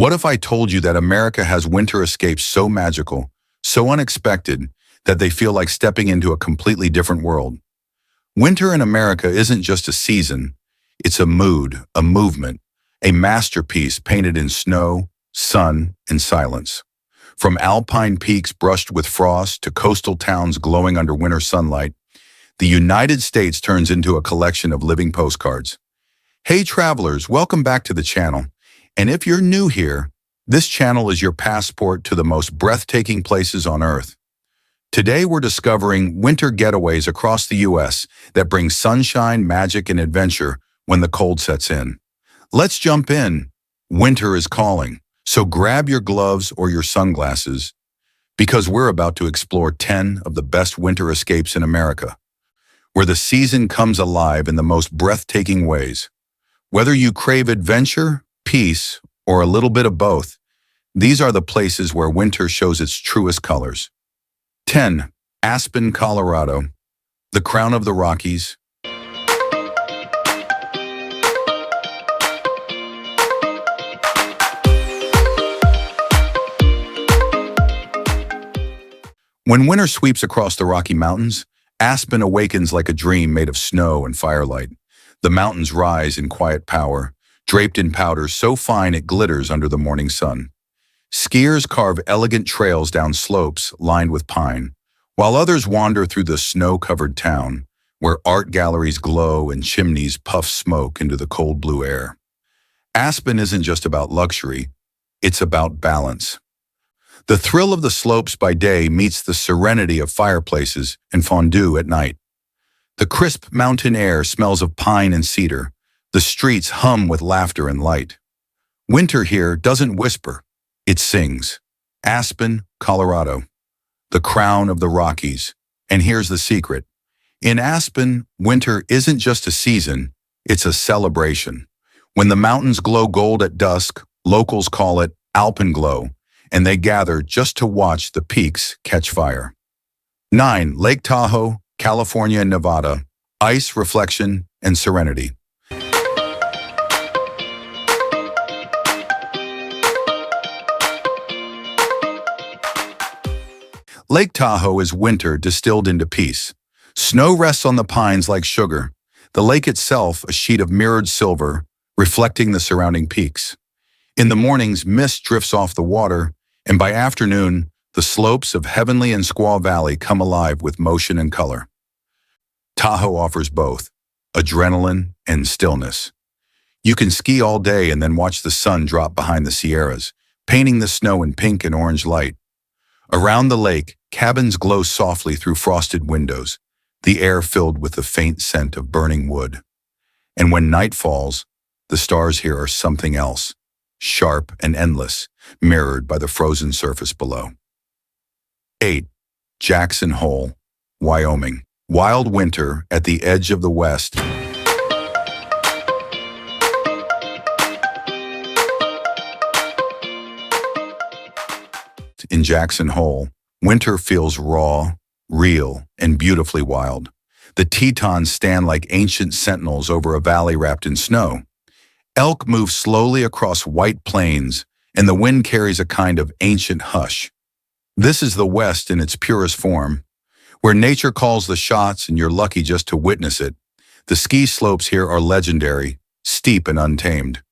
What if I told you that America has winter escapes so magical, so unexpected, that they feel like stepping into a completely different world? Winter in America isn't just a season, it's a mood, a movement, a masterpiece painted in snow, sun, and silence. From alpine peaks brushed with frost to coastal towns glowing under winter sunlight, the United States turns into a collection of living postcards. Hey travelers, welcome back to the channel. And if you're new here, this channel is your passport to the most breathtaking places on Earth. Today we're discovering winter getaways across the U.S. that bring sunshine, magic, and adventure when the cold sets in. Let's jump in. Winter is calling, so grab your gloves or your sunglasses because we're about to explore 10 of the best winter escapes in America, where the season comes alive in the most breathtaking ways. Whether you crave adventure, peace, or a little bit of both, these are the places where winter shows its truest colors. 10. Aspen, Colorado, the crown of the Rockies. When winter sweeps across the Rocky Mountains, Aspen awakens like a dream made of snow and firelight. The mountains rise in quiet power, draped in powder so fine it glitters under the morning sun. Skiers carve elegant trails down slopes lined with pine, while others wander through the snow-covered town, where art galleries glow and chimneys puff smoke into the cold blue air. Aspen isn't just about luxury, it's about balance. The thrill of the slopes by day meets the serenity of fireplaces and fondue at night. The crisp mountain air smells of pine and cedar. The streets hum with laughter and light. Winter here doesn't whisper, it sings. Aspen, Colorado, the crown of the Rockies. And here's the secret. In Aspen, winter isn't just a season, it's a celebration. When the mountains glow gold at dusk, locals call it alpenglow, and they gather just to watch the peaks catch fire. 9. Lake Tahoe, California and Nevada. Ice, reflection, and serenity. Lake Tahoe is winter distilled into peace. Snow rests on the pines like sugar, the lake itself a sheet of mirrored silver, reflecting the surrounding peaks. In the mornings, mist drifts off the water, and by afternoon, the slopes of Heavenly and Squaw Valley come alive with motion and color. Tahoe offers both adrenaline and stillness. You can ski all day and then watch the sun drop behind the Sierras, painting the snow in pink and orange light. Around the lake, cabins glow softly through frosted windows, the air filled with the faint scent of burning wood. And when night falls, the stars here are something else, sharp and endless, mirrored by the frozen surface below. 8. Jackson Hole, Wyoming. Wild winter at the edge of the West. In Jackson Hole, winter feels raw, real, and beautifully wild. The Tetons stand like ancient sentinels over a valley wrapped in snow. Elk move slowly across white plains, and the wind carries a kind of ancient hush. This is the West in its purest form, where nature calls the shots and you're lucky just to witness it. The ski slopes here are legendary, steep and untamed.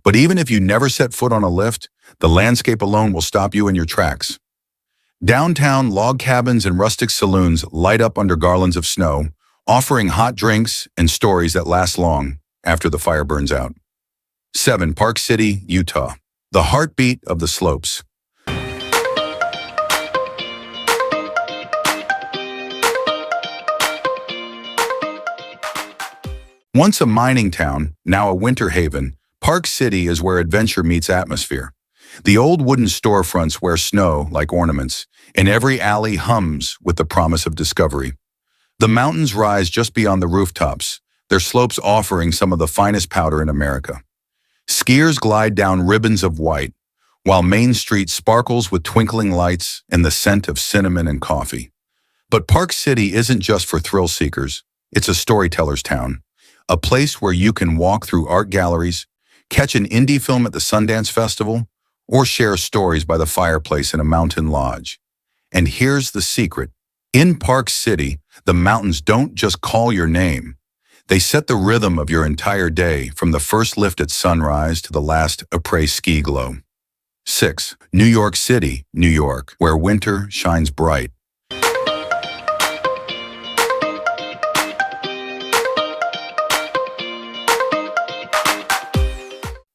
But even if you never set foot on a lift, the landscape alone will stop you in your tracks. Downtown, log cabins and rustic saloons light up under garlands of snow, offering hot drinks and stories that last long after the fire burns out. 7. Park City, Utah, the heartbeat of the slopes. Once a mining town, now a winter haven, Park City is where adventure meets atmosphere. The old wooden storefronts wear snow like ornaments, and every alley hums with the promise of discovery. The mountains rise just beyond the rooftops, their slopes offering some of the finest powder in America. Skiers glide down ribbons of white, while Main Street sparkles with twinkling lights and the scent of cinnamon and coffee. But Park City isn't just for thrill seekers, it's a storyteller's town. A place where you can walk through art galleries, catch an indie film at the Sundance Festival, or share stories by the fireplace in a mountain lodge. And here's the secret. In Park City, the mountains don't just call your name. They set the rhythm of your entire day, from the first lift at sunrise to the last après-ski glow. 6. New York City, New York, where winter shines bright.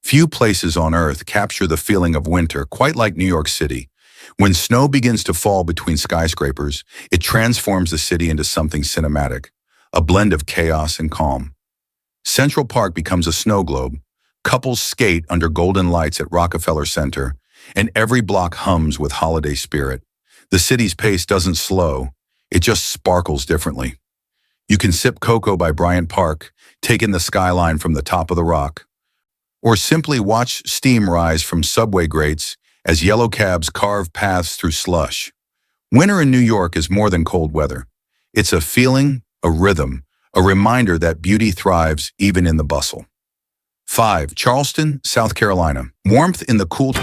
Few places on Earth capture the feeling of winter quite like New York City. When snow begins to fall between skyscrapers, it transforms the city into something cinematic, a blend of chaos and calm. Central Park becomes a snow globe, couples skate under golden lights at Rockefeller Center, and every block hums with holiday spirit. The city's pace doesn't slow, it just sparkles differently. You can sip cocoa by Bryant Park, take in the skyline from the top of the rock, or simply watch steam rise from subway grates as yellow cabs carve paths through slush. Winter in New York is more than cold weather. It's a feeling, a rhythm, a reminder that beauty thrives even in the bustle. 5. Charleston, South Carolina. Warmth in the cool.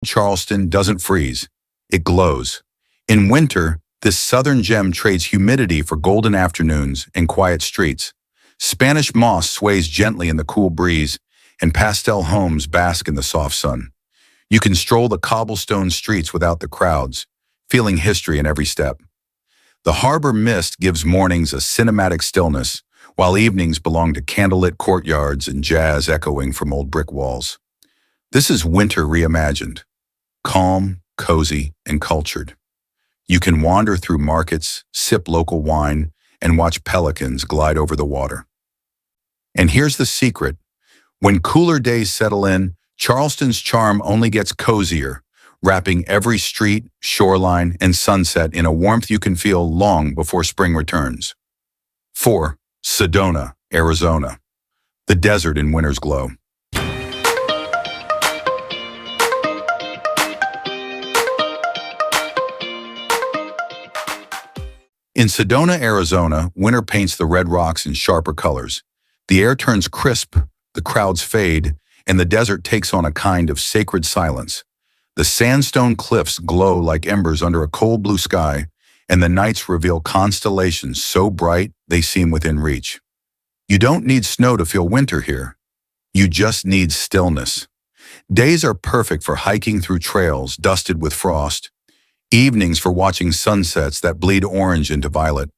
Charleston doesn't freeze. It glows. In winter, this southern gem trades humidity for golden afternoons and quiet streets. Spanish moss sways gently in the cool breeze, and pastel homes bask in the soft sun. You can stroll the cobblestone streets without the crowds, feeling history in every step. The harbor mist gives mornings a cinematic stillness, while evenings belong to candlelit courtyards and jazz echoing from old brick walls. This is winter reimagined, calm, cozy, and cultured. You can wander through markets, sip local wine, and watch pelicans glide over the water. And here's the secret. When cooler days settle in, Charleston's charm only gets cozier, wrapping every street, shoreline, and sunset in a warmth you can feel long before spring returns. 4. Sedona, Arizona. The desert in winter's glow. In Sedona, Arizona, winter paints the red rocks in sharper colors. The air turns crisp, the crowds fade, and the desert takes on a kind of sacred silence. The sandstone cliffs glow like embers under a cold blue sky, and the nights reveal constellations so bright they seem within reach. You don't need snow to feel winter here. You just need stillness. Days are perfect for hiking through trails dusted with frost, evenings for watching sunsets that bleed orange into violet.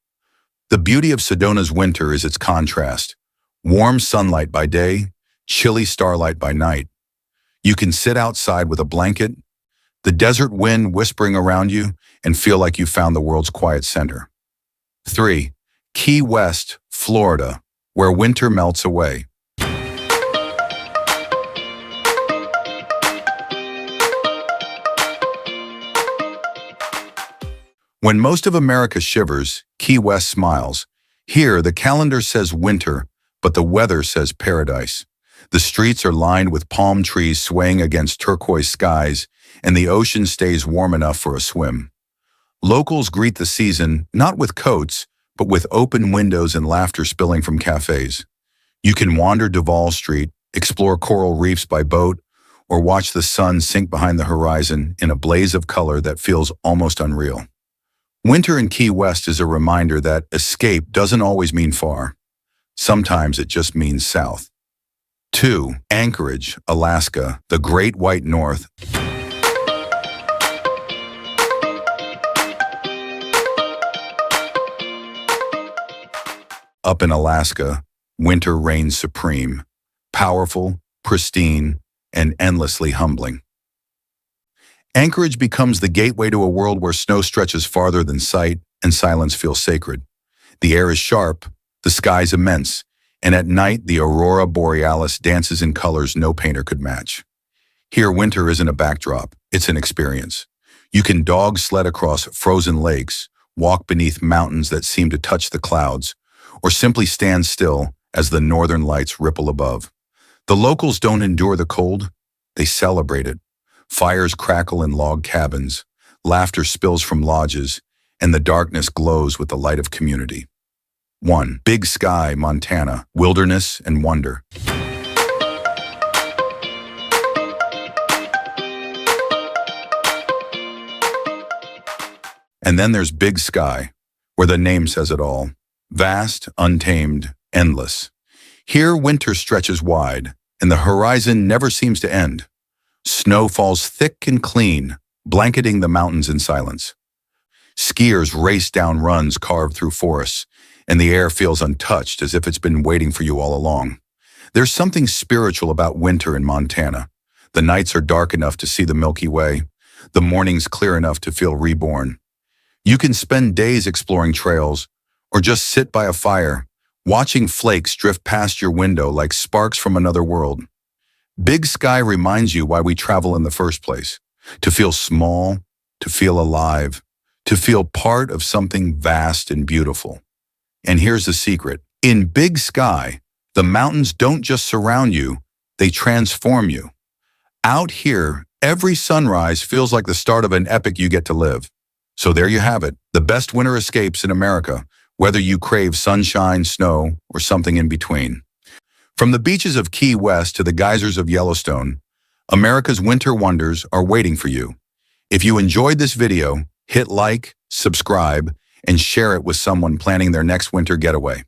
The beauty of Sedona's winter is its contrast. Warm sunlight by day, chilly starlight by night. You can sit outside with a blanket, the desert wind whispering around you, and feel like you found the world's quiet center. 3. Key West, Florida, where winter melts away. When most of America shivers, Key West smiles. Here, the calendar says winter, but the weather says paradise. The streets are lined with palm trees swaying against turquoise skies, and the ocean stays warm enough for a swim. Locals greet the season not with coats, but with open windows and laughter spilling from cafes. You can wander Duval Street, explore coral reefs by boat, or watch the sun sink behind the horizon in a blaze of color that feels almost unreal. Winter in Key West is a reminder that escape doesn't always mean far. Sometimes it just means south. 2. Anchorage, Alaska, the Great White North. Up in Alaska, winter reigns supreme, powerful, pristine, and endlessly humbling. Anchorage becomes the gateway to a world where snow stretches farther than sight and silence feels sacred. The air is sharp, the sky's immense, and at night the aurora borealis dances in colors no painter could match. Here, winter isn't a backdrop, it's an experience. You can dog sled across frozen lakes, walk beneath mountains that seem to touch the clouds, or simply stand still as the northern lights ripple above. The locals don't endure the cold, they celebrate it. Fires crackle in log cabins, laughter spills from lodges, and the darkness glows with the light of community. 1. Big Sky, Montana, wilderness and wonder. And then there's Big Sky, where the name says it all. Vast, untamed, endless. Here, winter stretches wide, and the horizon never seems to end. Snow falls thick and clean, blanketing the mountains in silence. Skiers race down runs carved through forests, and the air feels untouched as if it's been waiting for you all along. There's something spiritual about winter in Montana. The nights are dark enough to see the Milky Way, the mornings clear enough to feel reborn. You can spend days exploring trails, or just sit by a fire, watching flakes drift past your window like sparks from another world. Big Sky reminds you why we travel in the first place. To feel small, to feel alive, to feel part of something vast and beautiful. And here's the secret. In Big Sky, the mountains don't just surround you, they transform you. Out here, every sunrise feels like the start of an epic you get to live. So there you have it, the best winter escapes in America, whether you crave sunshine, snow, or something in between. From the beaches of Key West to the geysers of Yellowstone, America's winter wonders are waiting for you. If you enjoyed this video, hit like, subscribe, and share it with someone planning their next winter getaway.